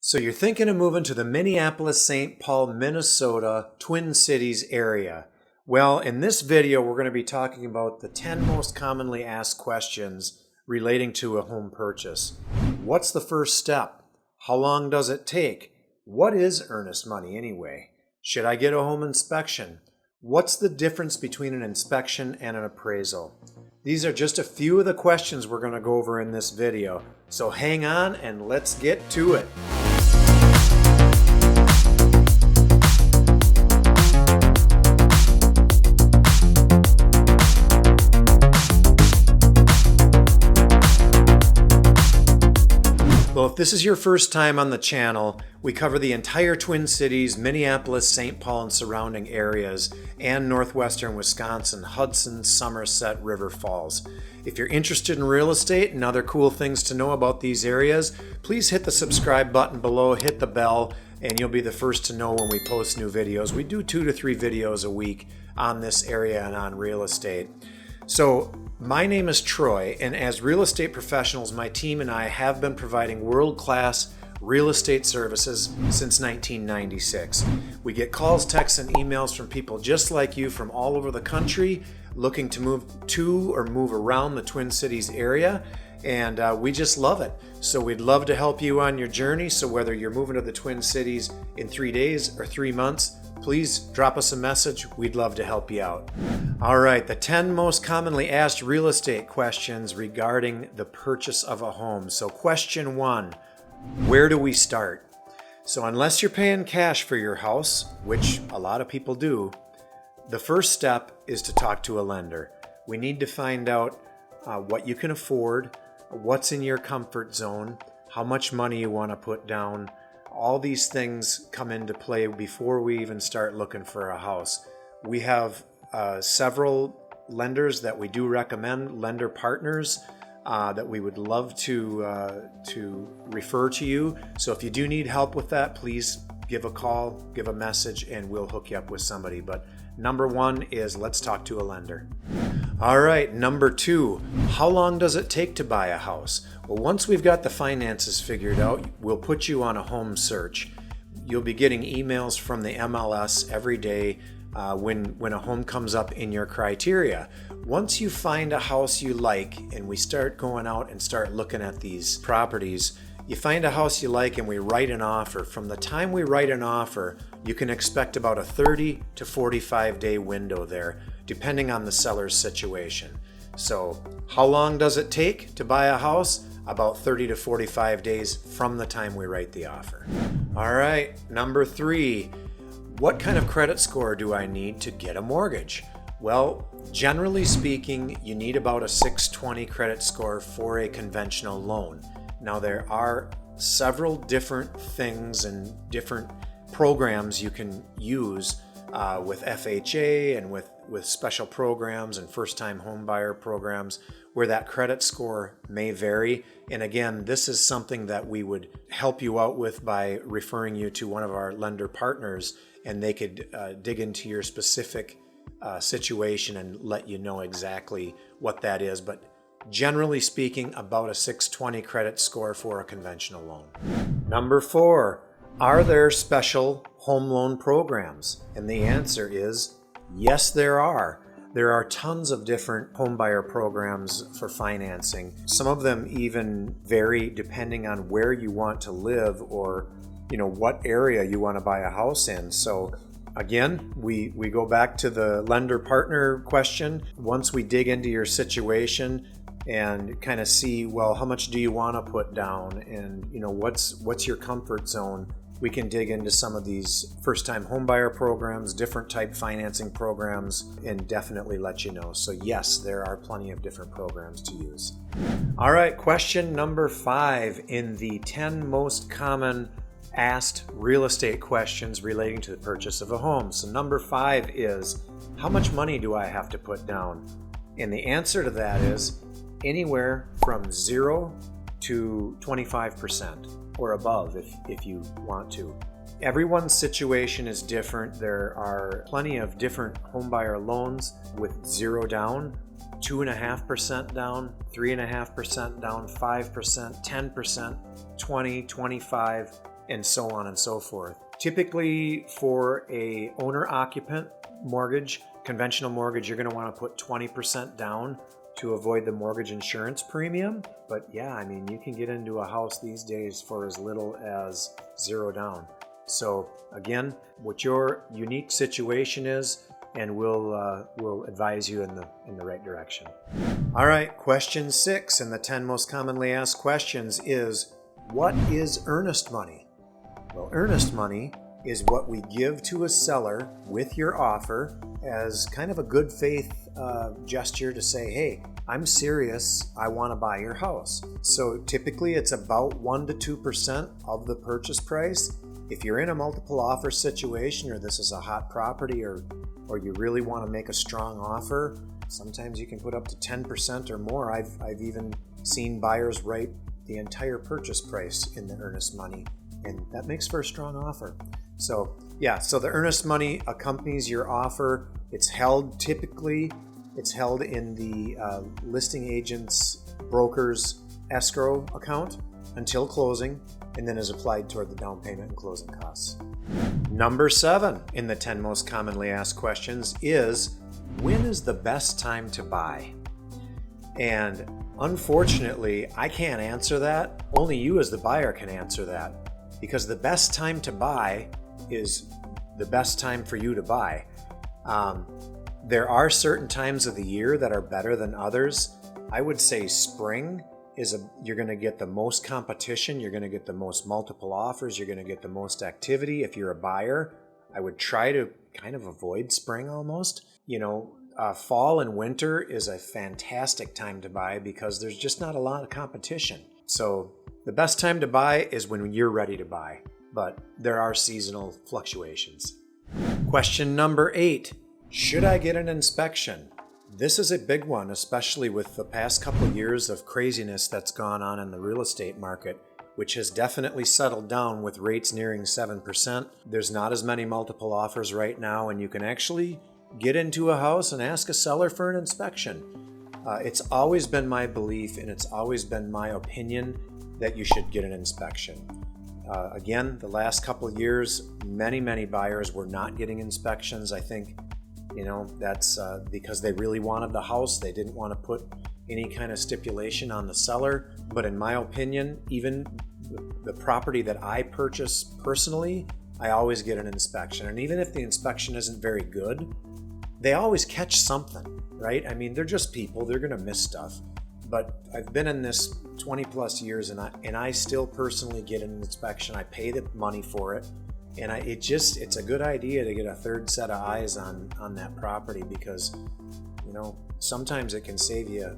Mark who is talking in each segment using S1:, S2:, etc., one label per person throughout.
S1: So you're thinking of moving to the Minneapolis, St. Paul, Minnesota, Twin Cities area. Well, in this video, we're going to be talking about the 10 most commonly asked questions relating to a home purchase. What's the first step? How long does it take? What is earnest money anyway? Should I get a home inspection? What's the difference between an inspection and an appraisal? These are just a few of the questions we're going to go over in this video. So hang on and let's get to it. Well, if this is your first time on the channel, we cover the entire Twin Cities, Minneapolis, St. Paul, and surrounding areas, and northwestern Wisconsin, Hudson, Somerset, River Falls. If you're interested in real estate and other cool things to know about these areas, please hit the subscribe button below, hit the bell, and you'll be the first to know when we post new videos. We do 2 to 3 videos a week on this area and on real estate. So, my name is Troy, and as real estate professionals, my team and I have been providing world-class real estate services since 1996. We get calls, texts, and emails from people just like you from all over the country looking to move to or move around the Twin Cities area, and we just love it. So we'd love to help you on your journey. So whether you're moving to the Twin Cities in 3 days or 3 months, please drop us a message. We'd love to help you out. All right, the 10 most commonly asked real estate questions regarding the purchase of a home. So question 1, where do we start? So unless you're paying cash for your house, which a lot of people do, the first step is to talk to a lender. We need to find out what you can afford, what's in your comfort zone, how much money you want to put down. All these things come into play before we even start looking for a house. We have several lenders that we do recommend, lender partners that we would love to refer to you. So if you do need help with that, please give a call, give a message, and we'll hook you up with somebody. But number 1 is let's talk to a lender. All right, number 2, how long does it take to buy a house? Well, once we've got the finances figured out, we'll put you on a home search. You'll be getting emails from the MLS every day when a home comes up in your criteria. Once you find a house you like and we start going out and start looking at these properties, you find a house you like and we write an offer. From the time we write an offer, you can expect about a 30 to 45 day window there, depending on the seller's situation. So how long does it take to buy a house? About 30 to 45 days from the time we write the offer. All right, number 3, what kind of credit score do I need to get a mortgage? Well, generally speaking, you need about a 620 credit score for a conventional loan. Now, there are several different things and different programs you can use with FHA and with special programs and first-time home buyer programs where that credit score may vary. And again, this is something that we would help you out with by referring you to one of our lender partners, and they could dig into your specific situation and let you know exactly what that is. But generally speaking, about a 620 credit score for a conventional loan. Number 4, are there special home loan programs? And the answer is yes, there are. There are tons of different homebuyer programs for financing. Some of them even vary depending on where you want to live or what area you want to buy a house in. So again, we go back to the lender partner question. Once we dig into your situation and kind of see, well, how much do you want to put down, and what's your comfort zone, we can dig into some of these first-time homebuyer programs, different type financing programs, and definitely let you know. So yes, there are plenty of different programs to use. All right, question number 5 in the 10 most common asked real estate questions relating to the purchase of a home. So number 5 is, how much money do I have to put down? And the answer to that is anywhere from 0 to 25% or above if you want to. Everyone's situation is different. There are plenty of different homebuyer loans with 0 down, 2.5% down, 3.5% down, 5%, 10%, 20, 25, and so on and so forth. Typically for a owner-occupant mortgage, conventional mortgage, you're going to want to put 20% down to avoid the mortgage insurance premium. But yeah, I mean, you can get into a house these days for as little as $0 down. So again, what your unique situation is, and we'll advise you in the right direction. All right, question 6 in the 10 most commonly asked questions is, what is earnest money? Well, earnest money is what we give to a seller with your offer as kind of a good faith gesture to say, hey, I'm serious, I want to buy your house. So typically it's about 1 to 2% of the purchase price. If you're in a multiple offer situation, or this is a hot property, or you really want to make a strong offer, sometimes you can put up to 10% or more. I've even seen buyers write the entire purchase price in the earnest money, and that makes for a strong offer. So yeah, so the earnest money accompanies your offer. It's held in the listing agent's broker's escrow account until closing, and then is applied toward the down payment and closing costs. Number 7 in the 10 most commonly asked questions is, when is the best time to buy? And unfortunately, I can't answer that. Only you as the buyer can answer that, because the best time to buy is the best time for you to buy. There are certain times of the year that are better than others. I would say spring you're going to get the most competition, you're going to get the most multiple offers, you're going to get the most activity. If you're a buyer, I would try to kind of avoid spring almost. Fall and winter is a fantastic time to buy because there's just not a lot of competition. So the best time to buy is when you're ready to buy, but there are seasonal fluctuations. Question number 8, should I get an inspection? This is a big one, especially with the past couple of years of craziness that's gone on in the real estate market, which has definitely settled down with rates nearing 7%. There's not as many multiple offers right now, and you can actually get into a house and ask a seller for an inspection. It's always been my belief, and it's always been my opinion, that you should get an inspection. Again, the last couple of years, many buyers were not getting inspections. I think that's because they really wanted the house. They didn't want to put any kind of stipulation on the seller. But in my opinion, even the property that I purchase personally, I always get an inspection. And even if the inspection isn't very good, they always catch something, right? I mean, they're just people. They're going to miss stuff. But I've been in this 20 plus years, and I still personally get an inspection. I pay the money for it. And it's a good idea to get a third set of eyes on that property, because sometimes it can save you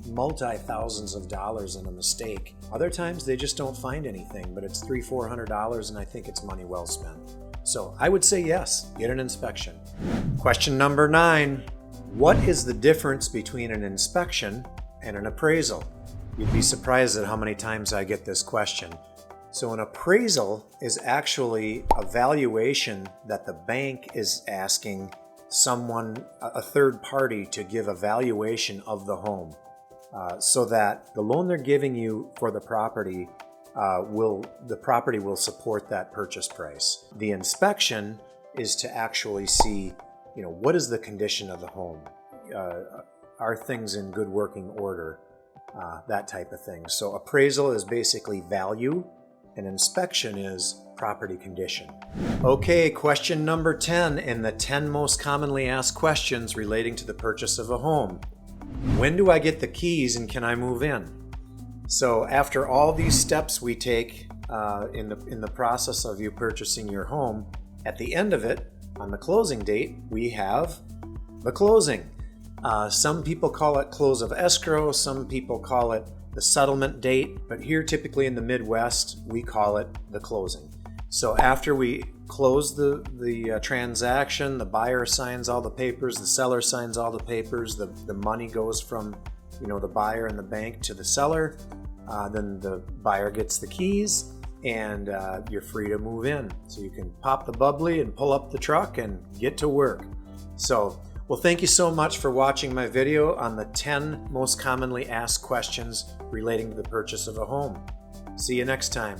S1: multi-thousands of dollars in a mistake. Other times they just don't find anything, but it's $300-400, and I think it's money well spent. So I would say yes, get an inspection. Question number 9, what is the difference between an inspection and an appraisal? You'd be surprised at how many times I get this question. So an appraisal is actually a valuation that the bank is asking someone, a third party, to give a valuation of the home, so that the loan they're giving you for the property will support that purchase price. The inspection is to actually see, what is the condition of the home? Are things in good working order? That type of thing. So appraisal is basically value, and inspection is property condition. Okay, question number 10 in the 10 most commonly asked questions relating to the purchase of a home. When do I get the keys and can I move in? So after all these steps we take in the process of you purchasing your home, at the end of it, on the closing date, we have the closing. Some people call it close of escrow, some people call it the settlement date, but here typically in the Midwest, we call it the closing. So after we close the transaction, the buyer signs all the papers, the seller signs all the papers, the money goes from the buyer and the bank to the seller, then the buyer gets the keys, and you're free to move in. So you can pop the bubbly and pull up the truck and get to work. So, well, thank you so much for watching my video on the 10 most commonly asked questions relating to the purchase of a home. See you next time.